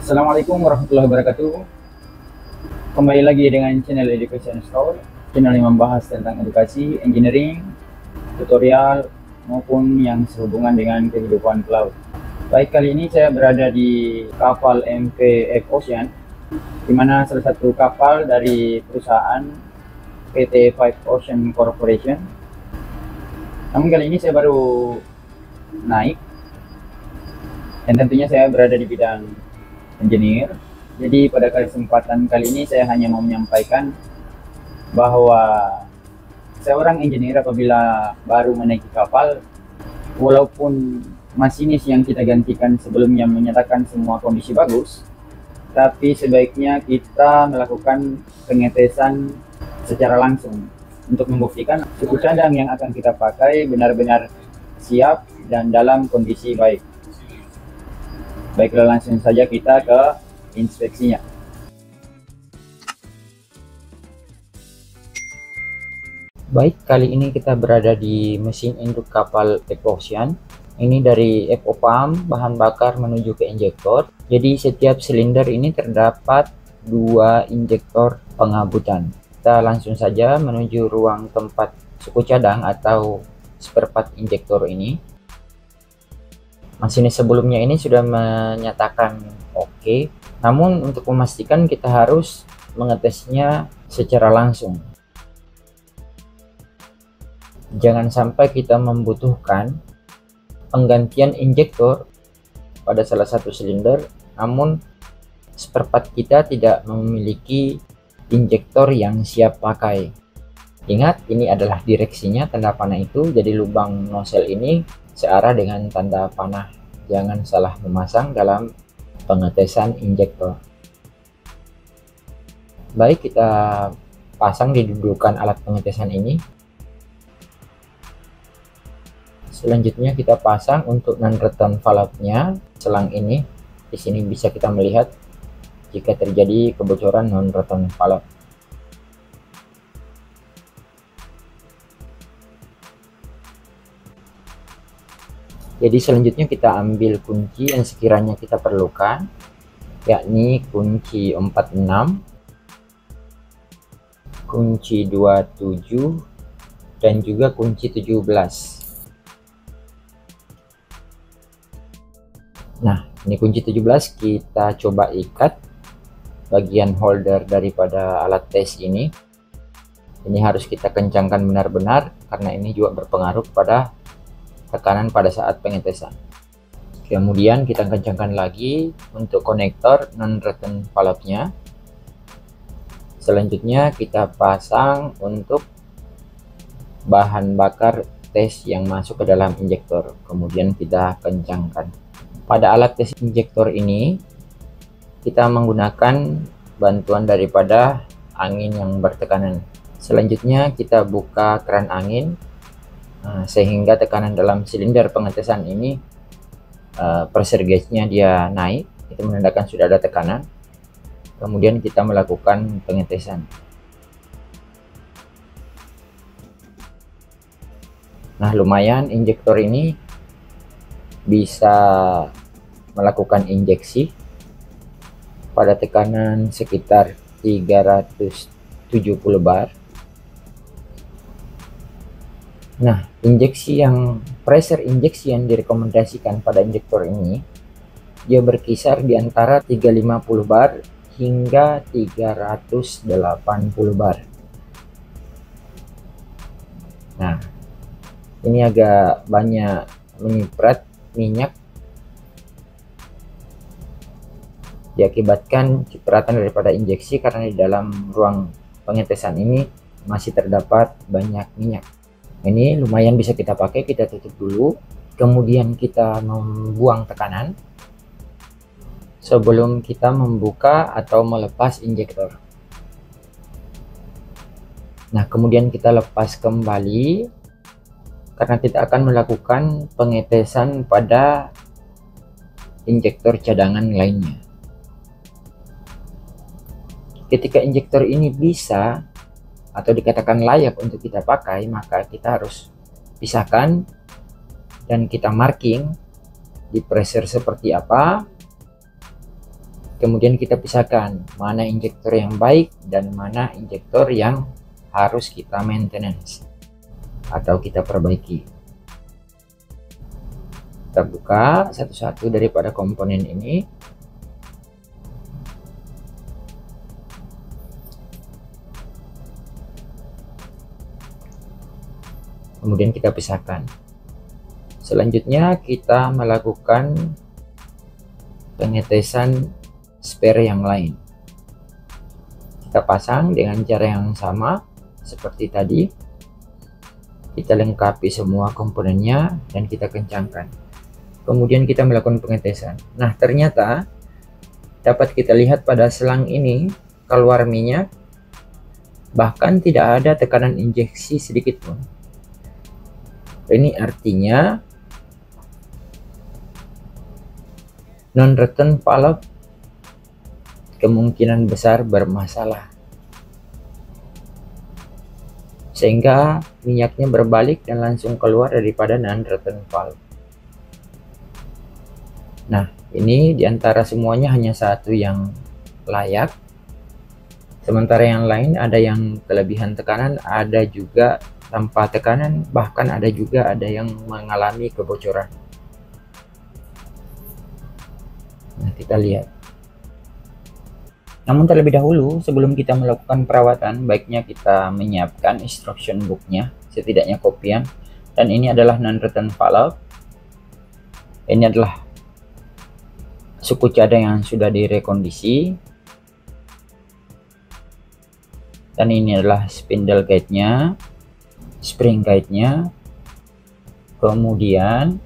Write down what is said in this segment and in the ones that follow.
Assalamualaikum warahmatullahi wabarakatuh. Kembali lagi dengan channel Education Store, channel yang membahas tentang edukasi, engineering, tutorial, maupun yang sehubungan dengan kehidupan pelaut. Baik, kali ini saya berada di kapal MV F Ocean, di mana salah satu kapal dari perusahaan PT Five Ocean Corporation. Namun kali ini saya baru naik, dan tentunya saya berada di bidang engineer. Jadi pada kesempatan kali ini saya hanya mau menyampaikan bahwa seorang engineer apabila baru menaiki kapal, walaupun masinis yang kita gantikan sebelumnya menyatakan semua kondisi bagus, tapi sebaiknya kita melakukan pengetesan secara langsung untuk membuktikan suku cadang yang akan kita pakai benar-benar siap dan dalam kondisi baik. Baiklah, langsung saja kita ke inspeksinya. Baik, kali ini kita berada di mesin induk kapal F Ocean. Ini dari FO pump, bahan bakar menuju ke injektor. Jadi setiap silinder ini terdapat 2 injektor pengabutan. Kita langsung saja menuju ruang tempat suku cadang atau spare part injektor ini. Masinis sebelumnya ini sudah menyatakan oke, namun untuk memastikan kita harus mengetesnya secara langsung. Jangan sampai kita membutuhkan penggantian injektor pada salah satu silinder, namun spare part kita tidak memiliki injektor yang siap pakai. Ingat, ini adalah direksinya tanda panah itu, jadi lubang nozzle ini searah dengan tanda panah. Jangan salah memasang dalam pengetesan injektor. Baik, kita pasang di dudukan alat pengetesan ini. Selanjutnya kita pasang untuk non-return valve-nya, selang ini. Di sini bisa kita melihat jika terjadi kebocoran non-return valve. Jadi selanjutnya kita ambil kunci yang sekiranya kita perlukan, yakni kunci 46, kunci 27, dan juga kunci 17. Nah, ini kunci 17 kita coba ikat bagian holder daripada alat tes ini. Ini harus kita kencangkan benar-benar karena ini juga berpengaruh pada tekanan pada saat pengetesan. Kemudian kita kencangkan lagi untuk konektor non-return valve-nya. Selanjutnya kita pasang untuk bahan bakar tes yang masuk ke dalam injektor. Kemudian kita kencangkan. Pada alat tes injektor ini kita menggunakan bantuan daripada angin yang bertekanan. Selanjutnya kita buka keran angin, sehingga tekanan dalam silinder pengetesan ini pressure gauge-nya dia naik, itu menandakan sudah ada tekanan. Kemudian kita melakukan pengetesan. Nah, lumayan injektor ini bisa melakukan injeksi pada tekanan sekitar 370 bar. Nah, pressure injeksi yang direkomendasikan pada injektor ini, dia berkisar di antara 350 bar hingga 380 bar. Nah, ini agak banyak menyiprat minyak, diakibatkan cipratan daripada injeksi karena di dalam ruang pengetesan ini masih terdapat banyak minyak. Ini lumayan bisa kita pakai. Kita tutup dulu, kemudian kita membuang tekanan sebelum kita membuka atau melepas injektor. Nah, kemudian kita lepas kembali karena kita akan melakukan pengetesan pada injektor cadangan lainnya. Ketika injektor ini bisa atau dikatakan layak untuk kita pakai, maka kita harus pisahkan dan kita marking di pressure seperti apa, Kemudian kita pisahkan mana injektor yang baik dan mana injektor yang harus kita maintenance atau kita perbaiki. Kita buka satu-satu daripada komponen ini. Kemudian kita pisahkan. Selanjutnya kita melakukan pengetesan spare yang lain. Kita pasang dengan cara yang sama seperti tadi. Kita lengkapi semua komponennya dan kita kencangkan. Kemudian kita melakukan pengetesan. Nah, ternyata dapat kita lihat pada selang ini keluar minyak, bahkan tidak ada tekanan injeksi sedikit pun. Ini artinya non-return valve kemungkinan besar bermasalah, sehingga minyaknya berbalik dan langsung keluar daripada non-return valve. Nah, ini diantara semuanya hanya satu yang layak, sementara yang lain ada yang kelebihan tekanan, ada juga tanpa tekanan, bahkan ada juga yang mengalami kebocoran. Nah, kita lihat. Namun terlebih dahulu, sebelum kita melakukan perawatan, baiknya kita menyiapkan instruction booknya, setidaknya kopian. Dan ini adalah non-return valve. Ini adalah suku cadang yang sudah direkondisi. Dan ini adalah spindle guide-nya, spring guide-nya. Kemudian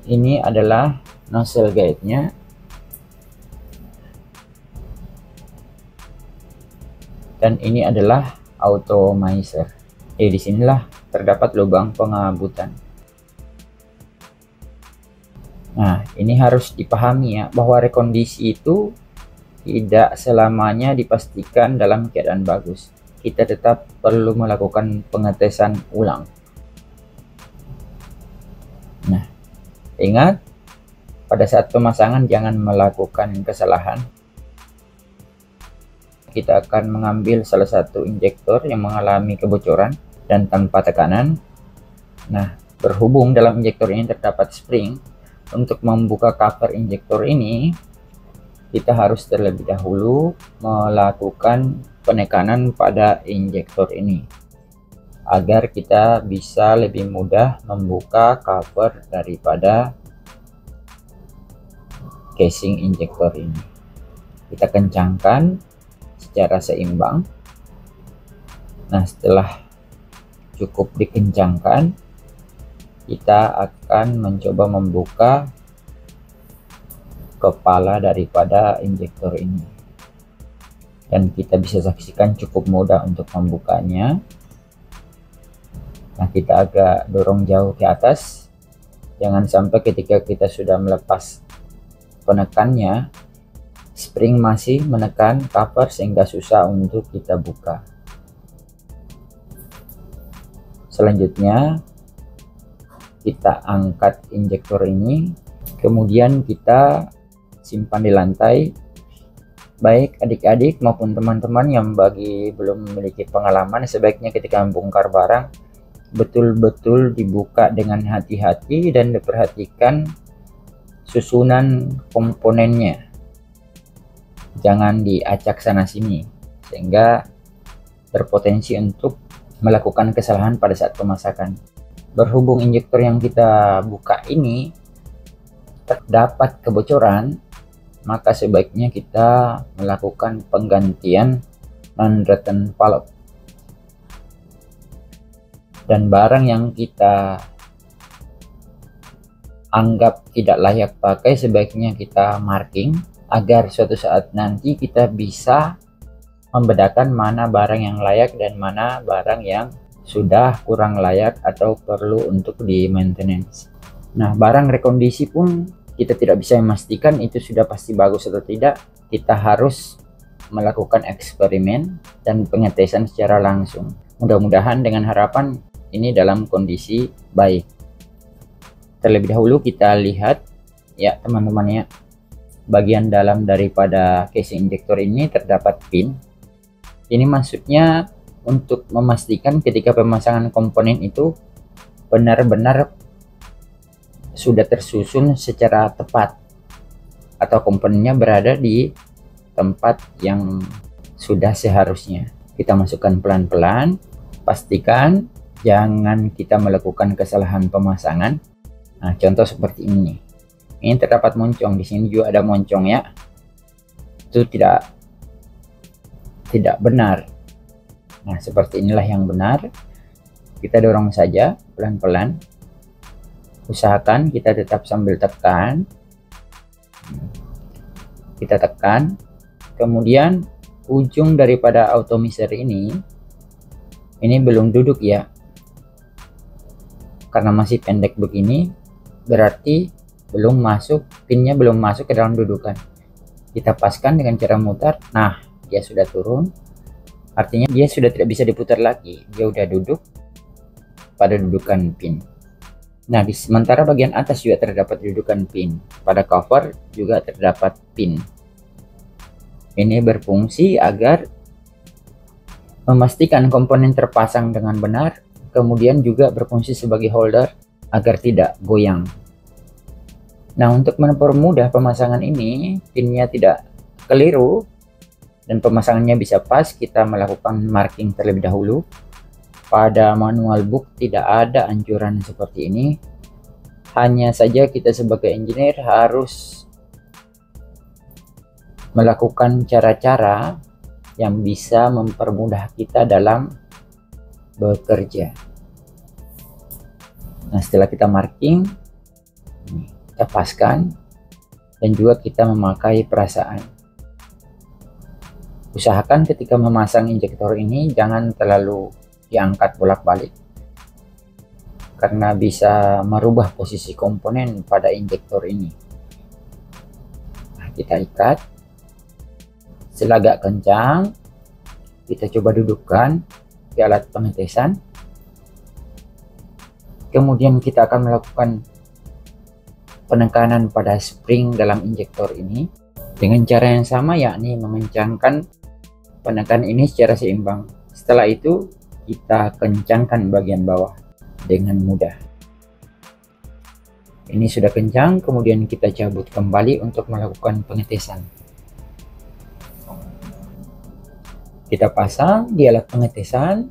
ini adalah nozzle guide-nya. Dan ini adalah atomizer. Disinilah terdapat lubang pengabutan. Nah, ini harus dipahami ya, bahwa rekondisi itu tidak selamanya dipastikan dalam keadaan bagus. Kita tetap perlu melakukan pengetesan ulang. Nah, ingat, pada saat pemasangan jangan melakukan kesalahan. Kita akan mengambil salah satu injektor yang mengalami kebocoran dan tanpa tekanan. Nah, berhubung dalam injektor ini terdapat spring, untuk membuka cover injektor ini, kita harus terlebih dahulu melakukan penekanan pada injektor ini, agar kita bisa lebih mudah membuka cover daripada casing injektor ini. Kita kencangkan secara seimbang. Nah, setelah cukup dikencangkan, kita akan mencoba membuka kepala daripada injektor ini. Dan kita bisa saksikan cukup mudah untuk membukanya. Nah, kita agak dorong jauh ke atas. Jangan sampai ketika kita sudah melepas penekannya, spring masih menekan cover sehingga susah untuk kita buka. Selanjutnya, kita angkat injektor ini, kemudian kita simpan di lantai. Baik adik-adik maupun teman-teman yang belum memiliki pengalaman, sebaiknya ketika membongkar barang betul-betul dibuka dengan hati-hati dan diperhatikan susunan komponennya. Jangan diacak sana sini sehingga berpotensi untuk melakukan kesalahan pada saat pemasakan. Berhubung injektor yang kita buka ini terdapat kebocoran, maka sebaiknya kita melakukan penggantian non-return valve. Dan barang yang kita anggap tidak layak pakai, sebaiknya kita marking agar suatu saat nanti kita bisa membedakan mana barang yang layak dan mana barang yang sudah kurang layak atau perlu untuk di maintenance. Nah, barang rekondisi pun kita tidak bisa memastikan itu sudah pasti bagus atau tidak. Kita harus melakukan eksperimen dan pengetesan secara langsung. Mudah-mudahan dengan harapan ini dalam kondisi baik. Terlebih dahulu kita lihat ya teman-teman ya, bagian dalam daripada casing injektor ini terdapat pin. Ini maksudnya untuk memastikan ketika pemasangan komponen itu benar-benar sudah tersusun secara tepat atau komponennya berada di tempat yang sudah seharusnya. Kita masukkan pelan-pelan, pastikan jangan kita melakukan kesalahan pemasangan. Nah, contoh seperti ini. Ini terdapat moncong, di sini juga ada moncong ya. Itu tidak benar. Nah, seperti inilah yang benar. Kita dorong saja pelan-pelan. Usahakan kita tetap sambil tekan. Kita tekan. Kemudian ujung daripada automiser ini belum duduk ya, karena masih pendek begini berarti belum masuk, pinnya belum masuk ke dalam dudukan. Kita paskan dengan cara mutar. Nah, dia sudah turun, artinya dia sudah tidak bisa diputar lagi, dia udah duduk pada dudukan pin. Nah, di sementara bagian atas juga terdapat dudukan pin, pada cover juga terdapat pin. Ini berfungsi agar memastikan komponen terpasang dengan benar, kemudian juga berfungsi sebagai holder agar tidak goyang. Nah, untuk mempermudah pemasangan ini, pinnya tidak keliru dan pemasangannya bisa pas, kita melakukan marking terlebih dahulu. Pada manual book tidak ada anjuran seperti ini. Hanya saja kita sebagai engineer harus melakukan cara-cara yang bisa mempermudah kita dalam bekerja. Nah, setelah kita marking, kita paskan, dan juga kita memakai perasaan. Usahakan ketika memasang injektor ini jangan terlalu diangkat bolak-balik, karena bisa merubah posisi komponen pada injektor ini. Nah, kita ikat. Setelah agak kencang, kita coba dudukkan di alat pengetesan. Kemudian kita akan melakukan penekanan pada spring dalam injektor ini dengan cara yang sama, yakni mengencangkan penekan ini secara seimbang. Setelah itu kita kencangkan bagian bawah dengan mudah. Ini sudah kencang, kemudian kita cabut kembali untuk melakukan pengetesan. Kita pasang di alat pengetesan.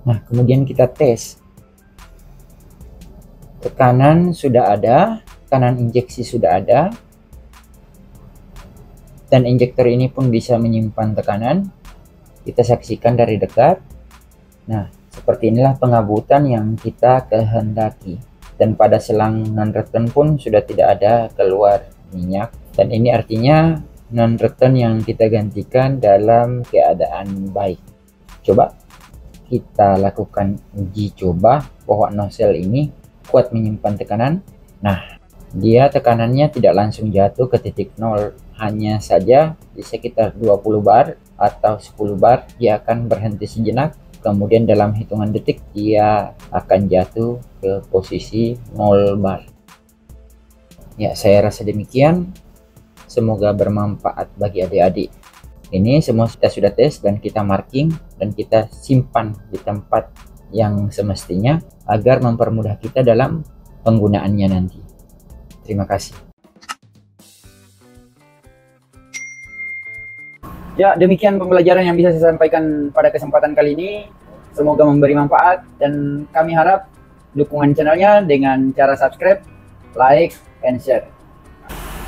Nah, kemudian kita tes. Tekanan sudah ada, tekanan injeksi sudah ada, dan injektor ini pun bisa menyimpan tekanan. Kita saksikan dari dekat. Nah, seperti inilah pengabutan yang kita kehendaki. Dan pada selang non-return pun sudah tidak ada keluar minyak. Dan ini artinya non-return yang kita gantikan dalam keadaan baik. Coba kita lakukan uji coba bahwa nozzle ini kuat menyimpan tekanan. Nah, dia tekanannya tidak langsung jatuh ke titik nol, hanya saja di sekitar 20 bar atau 10 bar dia akan berhenti sejenak, kemudian dalam hitungan detik dia akan jatuh ke posisi 0 bar. Ya, saya rasa demikian. Semoga bermanfaat bagi adik-adik. Ini semua kita sudah tes dan kita marking dan kita simpan di tempat yang semestinya agar mempermudah kita dalam penggunaannya nanti. Terima kasih. Ya, demikian pembelajaran yang bisa saya sampaikan pada kesempatan kali ini. Semoga memberi manfaat dan kami harap dukungan channelnya dengan cara subscribe, like, and share.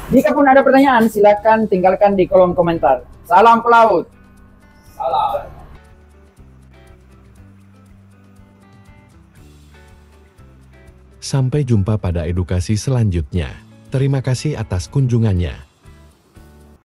Jika pun ada pertanyaan, silakan tinggalkan di kolom komentar. Salam pelaut. Salam. Sampai jumpa pada edukasi selanjutnya. Terima kasih atas kunjungannya.